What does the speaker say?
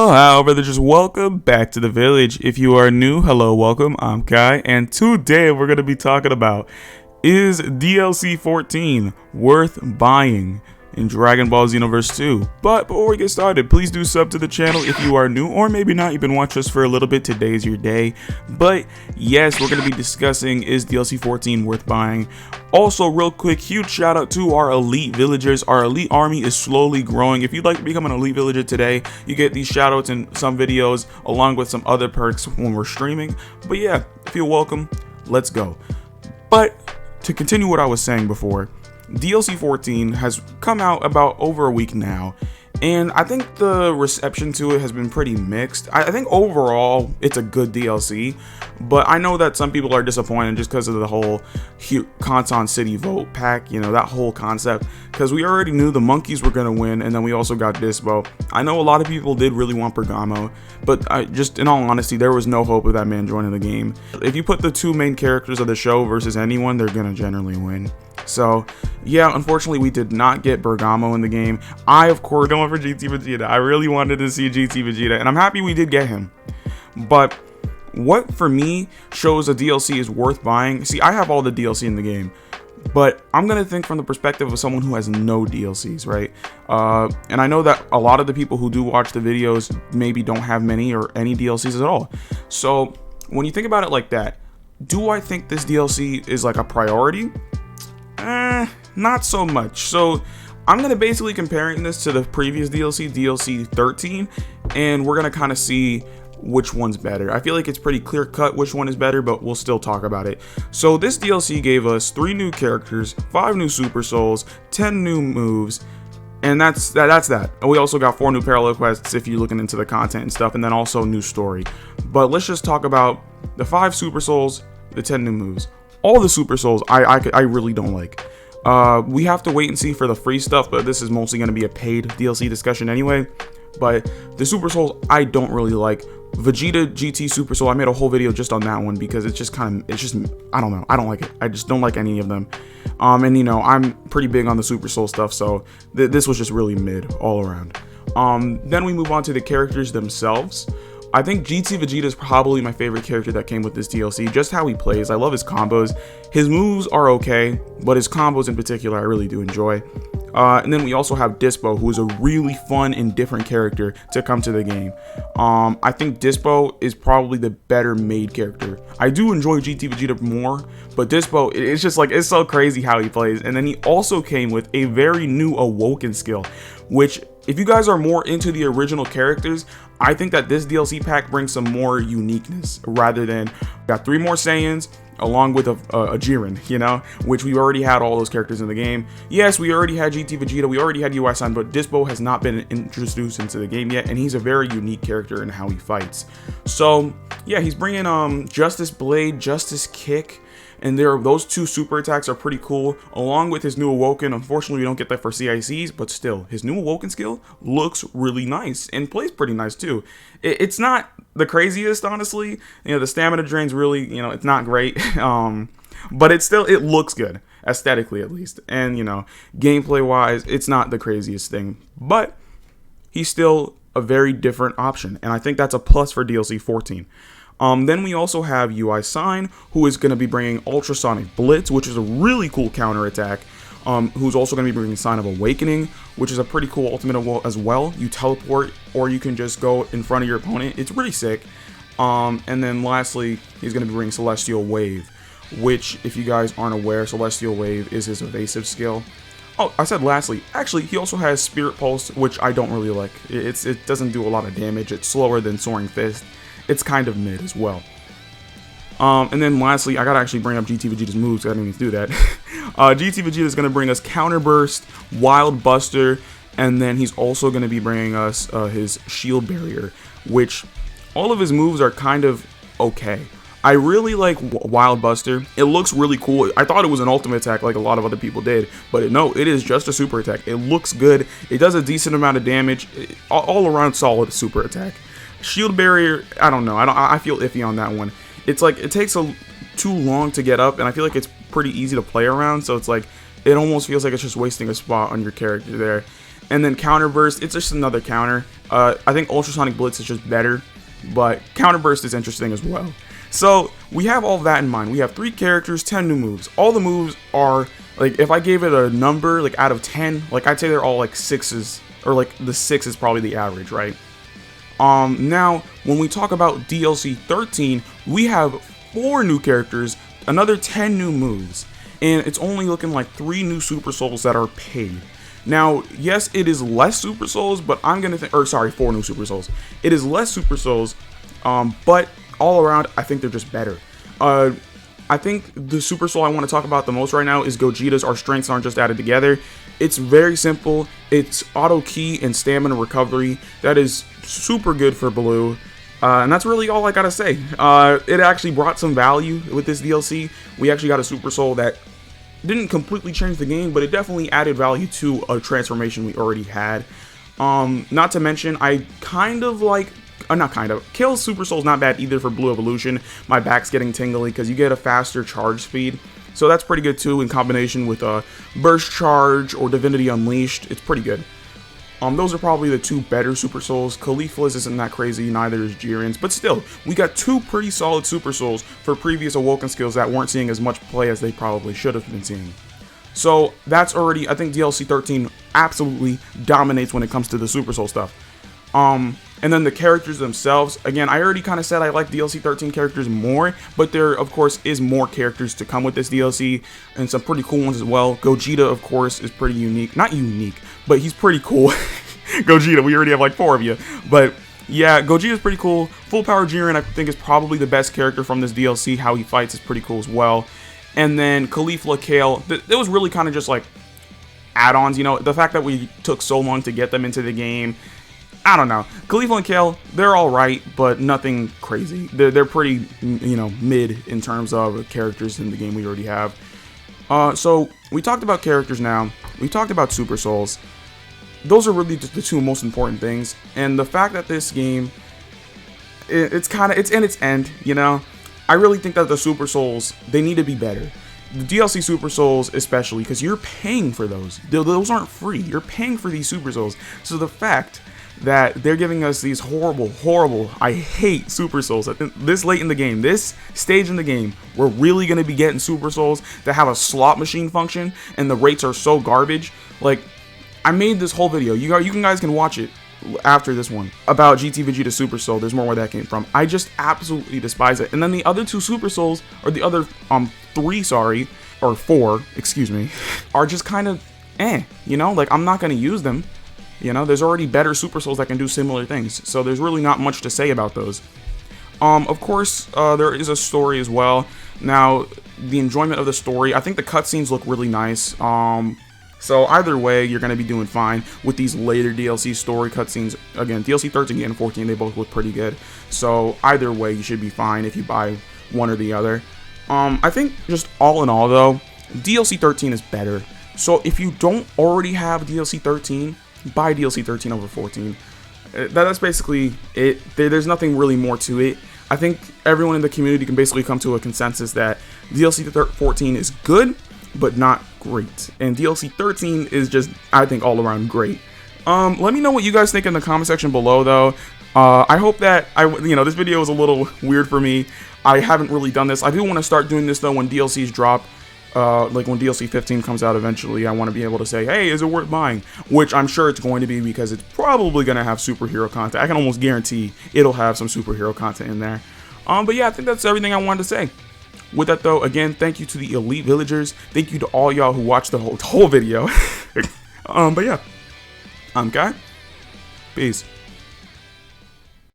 Ohayo Villagers, welcome back to the village. If you are new, hello, welcome. I'm Kai, and today we're going to be talking about, is DLC 14 worth buying in Dragon Ball Xenoverse 2? But before we get started, please do sub to the channel if you are new, or maybe not, you've been watching us for a little bit, today's your day. But yes, we're going to be discussing, is DLC 14 worth buying? Also, real quick, huge shout out to our elite villagers. Our elite army is slowly growing. If you'd like to become an elite villager today, you get these shout outs in some videos along with some other perks when we're streaming. But yeah, feel welcome. Let's go. But to continue what I was saying before, DLC 14 has come out about over a week now, and I think the reception to it has been pretty mixed. I think overall it's a good DLC, but I know that some people are disappointed just because of the whole Kanton City vote pack, you know, that whole concept, because we already knew the monkeys were going to win, and then we also got Dispo. I know a lot of people did really want Bergamo, but just in all honesty, there was no hope of that man joining the game. If you put the two main characters of the show versus anyone, they're going to generally win. So yeah, unfortunately we did not get Bergamo in the game. I, of course, going for GT Vegeta. I really wanted to see GT Vegeta, and I'm happy we did get him. But what for me shows a DLC is worth buying, see, I have all the DLC in the game, but I'm gonna think from the perspective of someone who has no DLCs, right? And I know that a lot of the people who do watch the videos maybe don't have many or any DLCs at all. So when you think about it like that, do I think this DLC is like a priority? Not so much. So I'm gonna basically comparing this to the previous DLC 13, and we're gonna kind of see which one's better. I feel like it's pretty clear cut which one is better, but we'll still talk about it. So this DLC gave us 3 new characters, 5 new super souls, 10 new moves, and that's that. And we also got 4 new parallel quests if you're looking into the content and stuff, and then also new story. But let's just talk about the 5 super souls, the 10 new moves. All the super souls I really don't like. We have to wait and see for the free stuff, but this is mostly going to be a paid DLC discussion anyway. But the super souls I don't really like. Vegeta GT Super Soul, I made a whole video just on that one because it's just I don't know, I don't like it. I just don't like any of them. And you know, I'm pretty big on the super soul stuff, so this was just really mid all around. Then we move on to the characters themselves. I think GT Vegeta is probably my favorite character that came with this DLC, just how he plays. I love his combos. His moves are okay, but his combos in particular I really do enjoy. And then we also have Dispo, who is a really fun and different character to come to the game. I think Dispo is probably the better made character. I do enjoy GT Vegeta more, but Dispo, it's just like, it's so crazy how he plays. And then he also came with a very new Awoken skill, which if you guys are more into the original characters, I think that this DLC pack brings some more uniqueness rather than got 3 more Saiyans along with a Jiren, you know, which we already had all those characters in the game. Yes, we already had GT Vegeta, we already had UI-san, but Dispo has not been introduced into the game yet, and he's a very unique character in how he fights. So yeah, he's bringing Justice Blade, Justice Kick, and those 2 super attacks are pretty cool, along with his new Awoken. Unfortunately, we don't get that for CICs, but still, his new Awoken skill looks really nice and plays pretty nice too. It's not the craziest, honestly. You know, the stamina drain's really, you know, it's not great, but it looks good, aesthetically at least. And, you know, gameplay-wise, it's not the craziest thing, but he's still a very different option, and I think that's a plus for DLC 14. Then we also have UI-san, who is going to be bringing Ultrasonic Blitz, which is a really cool counterattack. Who's also going to be bringing Sign of Awakening, which is a pretty cool ultimate as well. You teleport, or you can just go in front of your opponent. It's really sick. And then lastly, he's going to be bringing Celestial Wave, which, if you guys aren't aware, Celestial Wave is his evasive skill. Oh, I said lastly. Actually, he also has Spirit Pulse, which I don't really like. It doesn't do a lot of damage. It's slower than Soaring Fist. It's kind of mid as well. And then lastly, I gotta actually bring up GT Vegeta's moves. I didn't even do that. GT Vegeta is gonna bring us Counter Burst, Wild Buster, and then he's also gonna be bringing us his Shield Barrier, which all of his moves are kind of okay. I really like Wild Buster. It looks really cool. I thought it was an ultimate attack like a lot of other people did, but no, it is just a super attack. It looks good. It does a decent amount of damage. All around solid super attack. Shield Barrier, I don't know. I feel iffy on that one. It's like it takes too long to get up, and I feel like it's pretty easy to play around, so it's like it almost feels like it's just wasting a spot on your character there. And then Counterburst, it's just another counter. I think Ultrasonic Blitz is just better, but Counterburst is interesting as well. So we have all that in mind. We have 3 characters, 10 new moves. All the moves are, like, if I gave it a number, like, out of 10, like, I'd say they're all, like, 6s, or, like, the 6 is probably the average, right? Now, when we talk about DLC 13, we have 4 new characters, another 10 new moves, and it's only looking like 3 new Super Souls that are paid. Now, yes, it is less Super Souls, but I'm gonna think, or sorry, 4 new Super Souls. It is less Super Souls, but all around, I think they're just better. I think the Super Soul I want to talk about the most right now is Gogeta's Our Strengths Aren't Just Added Together. It's very simple. It's auto key and stamina recovery. That is super good for Blue. And that's really all I gotta say. It actually brought some value with this DLC. We actually got a Super Soul that didn't completely change the game, but it definitely added value to a transformation we already had. Not to mention, I kind of like, not kind of, Kale's Super Soul's not bad either for Blue Evolution. My back's getting tingly because you get a faster charge speed. So that's pretty good too in combination with Burst Charge or Divinity Unleashed. It's pretty good. Those are probably the 2 better Super Souls. Caulifla's isn't that crazy, neither is Jiren's, but still, we got 2 pretty solid Super Souls for previous Awoken skills that weren't seeing as much play as they probably should have been seeing. So that's already, I think DLC 13 absolutely dominates when it comes to the Super Soul stuff. And then the characters themselves, again, I already kind of said I like DLC 13 characters more, but there, of course, is more characters to come with this DLC, and some pretty cool ones as well. Gogeta, of course, is pretty unique. Not unique, but he's pretty cool. Gogeta, we already have like 4 of you. But yeah, Gogeta's pretty cool. Full Power Jiren, I think, is probably the best character from this DLC. How he fights is pretty cool as well. And then Caulifla, Kale, it was really kind of just like add-ons, you know, the fact that we took so long to get them into the game. I don't know. Caulifla and Kale, they're alright, but nothing crazy. They're pretty, you know, mid in terms of characters in the game we already have. So, we talked about characters now. We talked about Super Souls. Those are really just the 2 most important things. And the fact that this game, it's in its end, you know? I really think that the Super Souls, they need to be better. The DLC Super Souls especially, because you're paying for those. Those aren't free. You're paying for these Super Souls. So the fact that they're giving us these horrible, I hate Super Souls. I think this late in the game, this stage in the game, we're really going to be getting Super Souls that have a slot machine function, and the rates are so garbage. Like, I made this whole video. You guys can watch it after this one about GT Vegeta Super Soul. There's more where that came from. I just absolutely despise it. And then the other 2 Super Souls, or the other 3, sorry, or 4, excuse me, are just kind of you know, like, I'm not going to use them. You know, there's already better Super Souls that can do similar things, so there's really not much to say about those. Of course, there is a story as well. Now, the enjoyment of the story, I think the cutscenes look really nice. So either way, you're going to be doing fine with these later DLC story cutscenes. Again, DLC 13 and 14, they both look pretty good. So either way, you should be fine if you buy one or the other. I think just all in all, though, DLC 13 is better. So if you don't already have DLC 13, buy DLC 13 over 14. That's basically it. There's nothing really more to it. I think everyone in the community can basically come to a consensus that DLC 14 is good, but not great. And DLC 13 is just, I think, all around great. Let me know what you guys think in the comment section below, though. I hope that, this video is a little weird for me. I haven't really done this. I do want to start doing this, though, when DLCs drop. Like when DLC 15 comes out eventually, I want to be able to say, hey, is it worth buying? Which I'm sure it's going to be, because it's probably going to have superhero content. I can almost guarantee it'll have some superhero content in there. But yeah, I think that's everything I wanted to say. With that, though, again, thank you to the Elite Villagers. Thank you to all y'all who watched the whole video. But yeah, I'm Kai. Peace.